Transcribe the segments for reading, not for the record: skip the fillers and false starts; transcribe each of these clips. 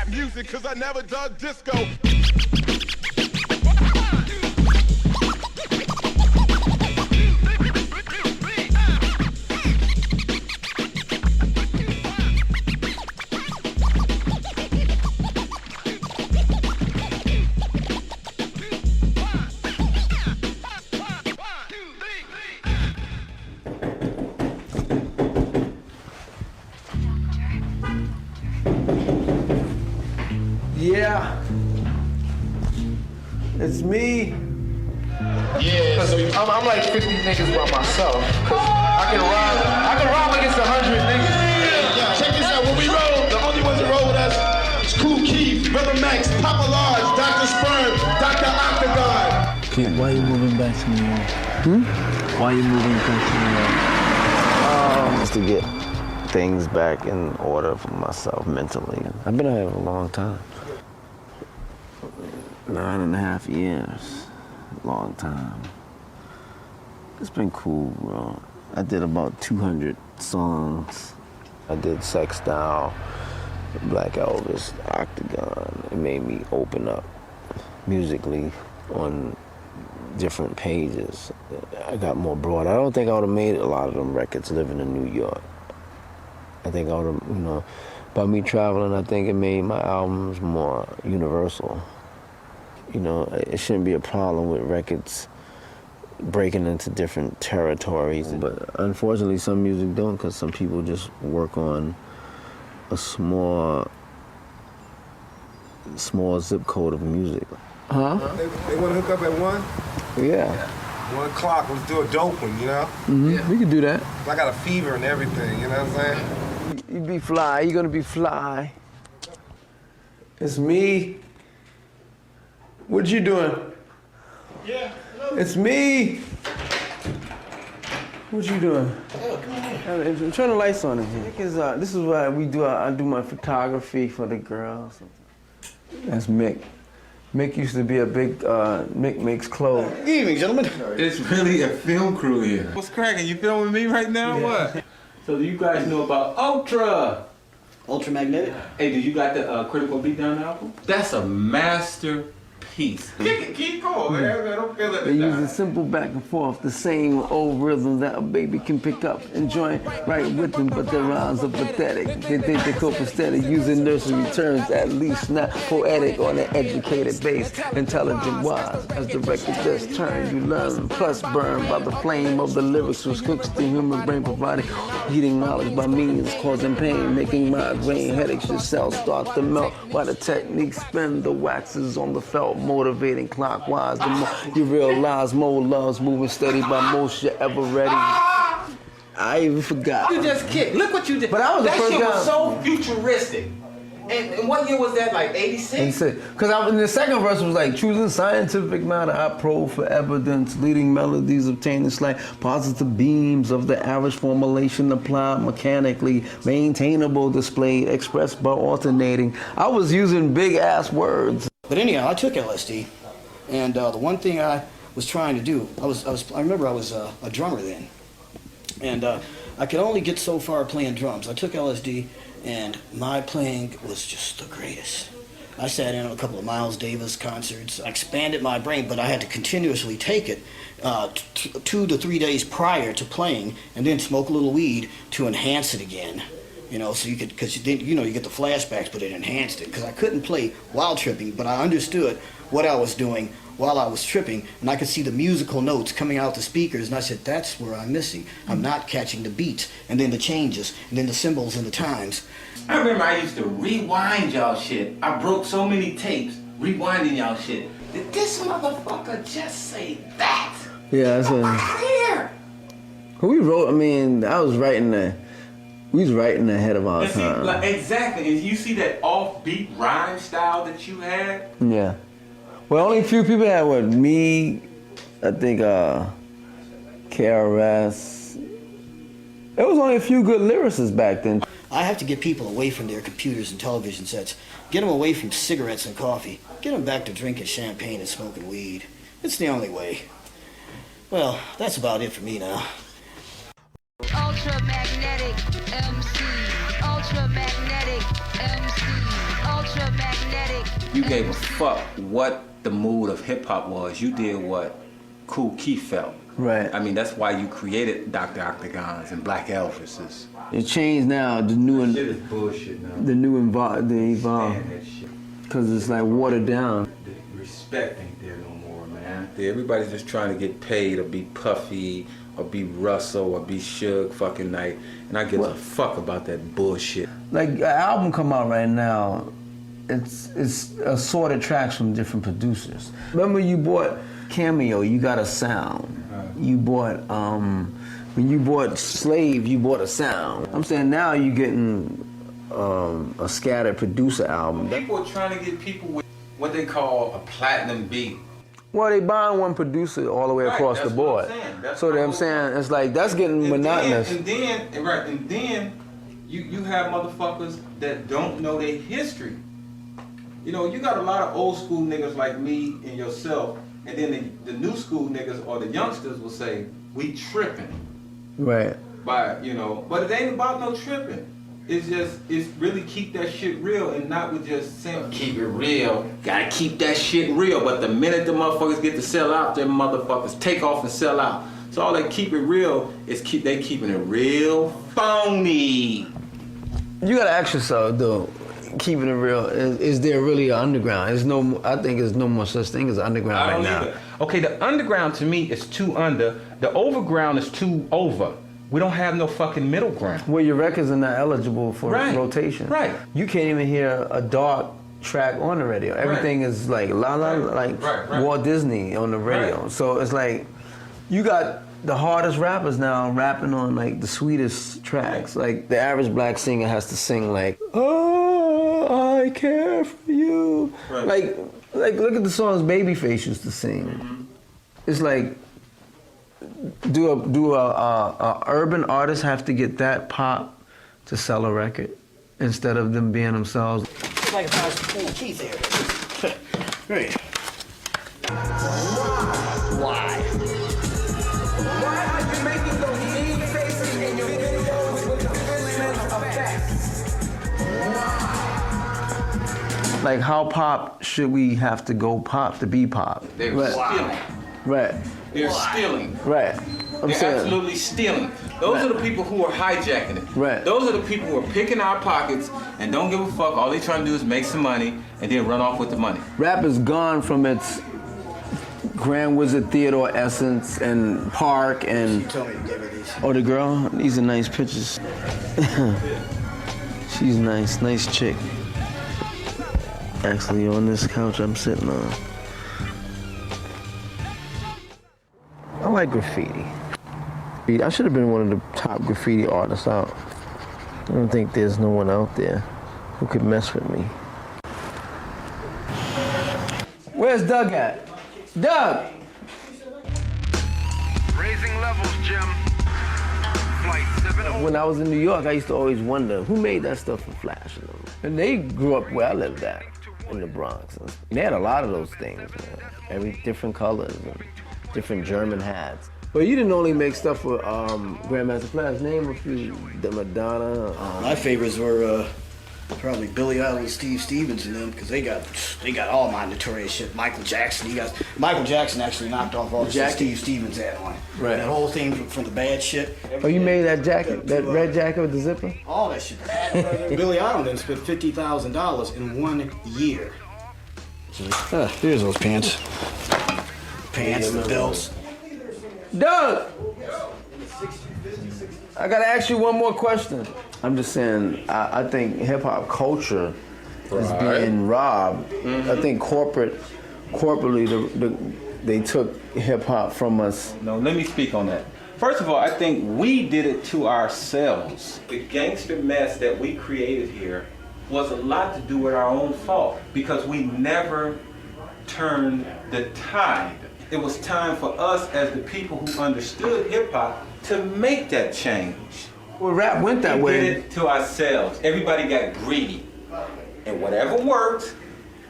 rap music, cause I never dug disco. Yeah, it's me. Yeah, so I'm like 50 niggas by myself. I can rhyme against 100 niggas. Yeah, check this out. When we roll, the only ones that roll with us is Kool Keith, Brother Max, Papa Large, Dr. Sperm, Dr. Octagon. Kid, why are you moving back to New York? Why are you moving back to New York? Just to get things back in order for myself mentally. I've been here a long time. 9.5 years, long time. It's been cool, bro. I did about 200 songs. I did Sex Style, Black Elvis, Octagon. It made me open up musically on different pages. I got more broad. I don't think I would have made a lot of them records living in New York. I think I would have, you know, by me traveling, I think it made my albums more universal. You know, it shouldn't be a problem with records breaking into different territories. But unfortunately, some music don't, because some people just work on a small zip code of music. Huh? They want to hook up at 1? Yeah. 1 o'clock, let's do a dope one, you know? Yeah. We can do that. I got a fever and everything, you know what I'm saying? You be fly, you gonna be fly. It's me. What you doing? Yeah, hello. It's me. What you doing? Oh, come on. Turn the lights on in here. This is why we do. I do my photography for the girls. That's Mick. Mick used to be a big Mick makes clothes. Good evening, gentlemen. It's really a film crew here. What's cracking? You filming me right now? Yeah. What? So do you guys know about Ultramagnetic? Hey, do you got the Critical Beatdown album? That's a masterpiece. Keep going, man. Don't feel it. They use a simple back and forth, the same old rhythm that a baby can pick up and join right with them, but their rhymes are pathetic. They think they cope instead of using nursery terms, at least not poetic on an educated base, intelligent wise. As the record does turn, you learn, plus burn by the flame of the lyrics which cooks the human brain, providing heating knowledge by means causing pain, making migraine headaches. Your cells start to melt while the techniques spin. The waxes on the felt, motivating clockwise. The more you realize, more love's moving steady by most you're ever ready. I even forgot. You just kicked. Look what you did. But I was the that first shit guy. was so futuristic. And what year was that? Like 86? Because in the second verse was like, choosing scientific matter, I probe for evidence, leading melodies obtaining slight positive beams of the average formulation applied mechanically, maintainable display expressed by alternating. I was using big ass words. But anyhow, I took LSD, and the one thing I was trying to do, I remember I was a drummer then, and I could only get so far playing drums. I took LSD, and my playing was just the greatest. I sat in on a couple of Miles Davis concerts. I expanded my brain, but I had to continuously take it 2 to 3 days prior to playing, and then smoke a little weed to enhance it again. You know, so you could, because then, you know, you get the flashbacks, but it enhanced it. Because I couldn't play while tripping, but I understood what I was doing while I was tripping, and I could see the musical notes coming out the speakers, and I said, that's where I'm missing. I'm not catching the beats, and then the changes, and then the symbols and the times. I remember I used to rewind y'all shit. I broke so many tapes rewinding y'all shit. Did this motherfucker just say that? Yeah, that's Clear. we wrote. I mean, we was writing ahead of our And see, time. like, exactly. And you see that offbeat rhyme style that you had? Yeah. Well, only a few people had what? Me, I think, KRS. There was only a few good lyricists back then. I have to get people away from their computers and television sets. Get them away from cigarettes and coffee. Get them back to drinking champagne and smoking weed. It's the only way. Well, that's about it for me now. Ultramagnetic MCs. Ultramagnetic MCs. You gave a fuck what the mood of hip hop was. You did what Kool Keith felt. Right. I mean, that's why you created Dr. Octagons and Black Elvises. It changed now. The new Shit is bullshit now. the evolve, because it's like watered down. The respect ain't there no more, man. Everybody's just trying to get paid or be Puffy or be Russell or be Suge fucking Knight, and I give a fuck about that bullshit. Like an album come out right now, it's assorted tracks from different producers. Remember you bought Cameo, you got a sound. You bought when you bought Slave, you bought a sound. I'm saying now you're getting a scattered producer album. People are trying to get people with what they call a platinum beat. Well, they buying one producer all the way across the board. So I'm saying it's like that's getting monotonous. And then you have motherfuckers that don't know their history. You know, you got a lot of old school niggas like me and yourself, and then the new school niggas or the youngsters will say, we tripping. Right. But it ain't about no tripping. It's really keep that shit real and not with just saying keep it real. Gotta keep that shit real. But the minute the motherfuckers get to sell out, them motherfuckers take off and sell out. So all they keep it real is they keeping it real phony. You gotta ask yourself though, keeping it real, is there really an underground? I think there's no more such thing as underground right now. Either. Okay, the underground to me is too under. The overground is too over. We don't have no fucking middle ground. Well, your records are not eligible for rotation. Right. You can't even hear a dark track on the radio. Everything is like Walt Disney on the radio. Right. So it's like you got the hardest rappers now rapping on like the sweetest tracks. Like the average black singer has to sing like, oh, I care for you. Right. Like look at the songs Babyface used to sing. Mm-hmm. It's like, do a urban artist have to get that pop to sell a record instead of them being themselves? It's like if I was Kool Keith here. Right. Why? Why are you making those mean faces in your videos with the visual effects? Like how pop should we have to go pop to be pop? They're stealing. Right. They're stealing. Right. They're absolutely stealing. Those are the people who are hijacking it. Right. Those are the people who are picking our pockets and don't give a fuck. All they trying to do is make some money and then run off with the money. Rap is gone from its Grand Wizard Theodore essence and Park and... Tell me to give her these. Oh, the girl? These are nice pictures. She's nice. Nice chick. Actually, on this couch I'm sitting on. I like graffiti. I should have been one of the top graffiti artists out. I don't think there's no one out there who could mess with me. Where's Doug at? Doug! Raising levels, Jim. Flight 701. When I was in New York, I used to always wonder, who made that stuff for Flash? And they grew up where I lived at, in the Bronx. And they had a lot of those things, man. Every different colors and different German hats. But you didn't only make stuff for Grandmaster Flash. Name a few, the Madonna. My favorites were probably Billy Idol and Steve Stevens and them, because they got all my notorious shit. Michael Jackson, Michael Jackson actually knocked off all the shit Steve Stevens had on. Right. That whole thing from the bad shit. Oh, you made that jacket, that red jacket with the zipper? All that shit. Billy Idol then spent $50,000 in 1 year. Here's those pants. Pants and the belts. Doug! I gotta ask you one more question. I'm just saying, I think hip hop culture is being robbed. Mm-hmm. I think corporately they took hip hop from us. No, let me speak on that. First of all, I think we did it to ourselves. The gangster mess that we created here was a lot to do with our own fault because we never turned the tide. It was time for us as the people who understood hip hop to make that change. Well, rap went that way. We did it to ourselves. Everybody got greedy. And whatever worked,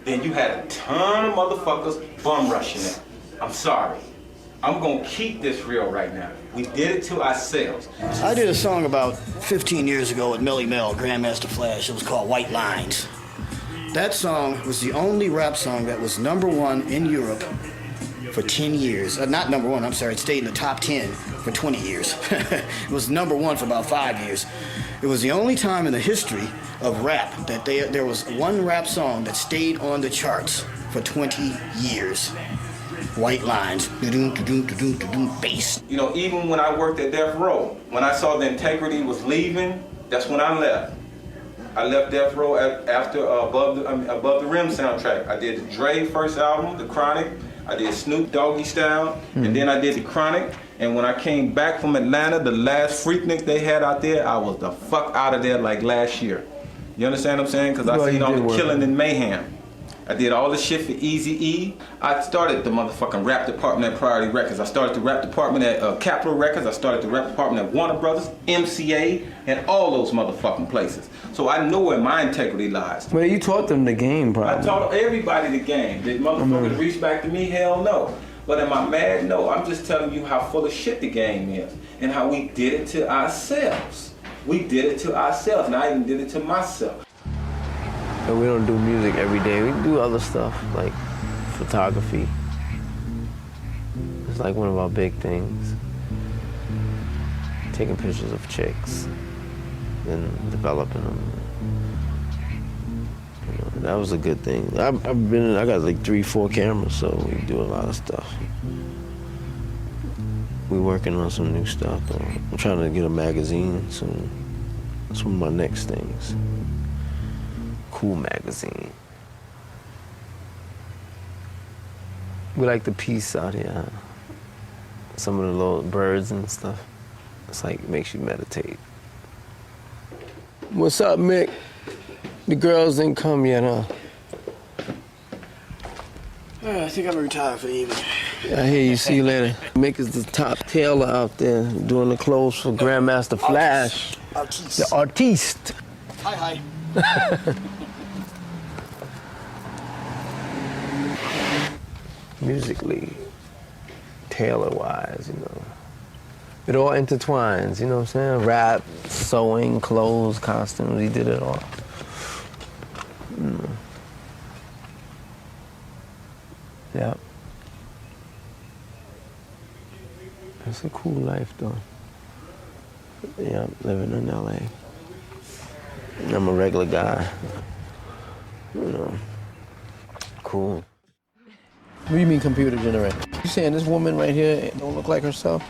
then you had a ton of motherfuckers bum rushing it. I'm sorry. I'm gonna keep this real right now. We did it to ourselves. I did a song about 15 years ago with Melly Mel, Grandmaster Flash. It was called White Lines. That song was the only rap song that was #1 in Europe for 10 years. Not #1, I'm sorry, it stayed in the top 10 for 20 years. It was #1 for about 5 years. It was the only time in the history of rap that there was one rap song that stayed on the charts for 20 years. White lines, bass. You know, even when I worked at Death Row, when I saw the Integrity was leaving, that's when I left. I left Death Row after Above the Rim soundtrack. I did the Dre first album, The Chronic. I did Snoop Doggy Style, and then I did The Chronic. And when I came back from Atlanta, the last Freaknik they had out there, I was the fuck out of there like last year. You understand what I'm saying? Because I seen all the killing and mayhem. I did all the shit for Eazy-E. I started the motherfucking rap department at Priority Records. I started the rap department at Capitol Records. I started the rap department at Warner Brothers, MCA, and all those motherfucking places. So I know where my integrity lies. Well, you taught them the game, probably. I taught everybody the game. Did motherfuckers reach back to me? Hell no. But am I mad? No. I'm just telling you how full of shit the game is and how we did it to ourselves. We did it to ourselves, and I even did it to myself. And we don't do music every day. We do other stuff, like photography. It's like one of our big things. Taking pictures of chicks and developing them. You know, that was a good thing. I got like 3-4 cameras, so we do a lot of stuff. We're working on some new stuff, though. I'm trying to get a magazine soon. That's one of my next things. Cool magazine. We like the peace out here. Some of the little birds and stuff. It's like, it makes you meditate. What's up, Mick? The girls didn't come yet, huh? I think I'm retired for the evening. I hear you. See you later. Mick is the top tailor out there doing the clothes for Grandmaster Flash. Artiste. The artiste. Hi. Musically, tailor-wise, you know. It all intertwines, you know what I'm saying? Rap, sewing, clothes, costumes, he did it all. Yeah. It's a cool life, though. Yeah, living in LA. I'm a regular guy. You know, cool. What do you mean computer generated? You saying this woman right here don't look like herself?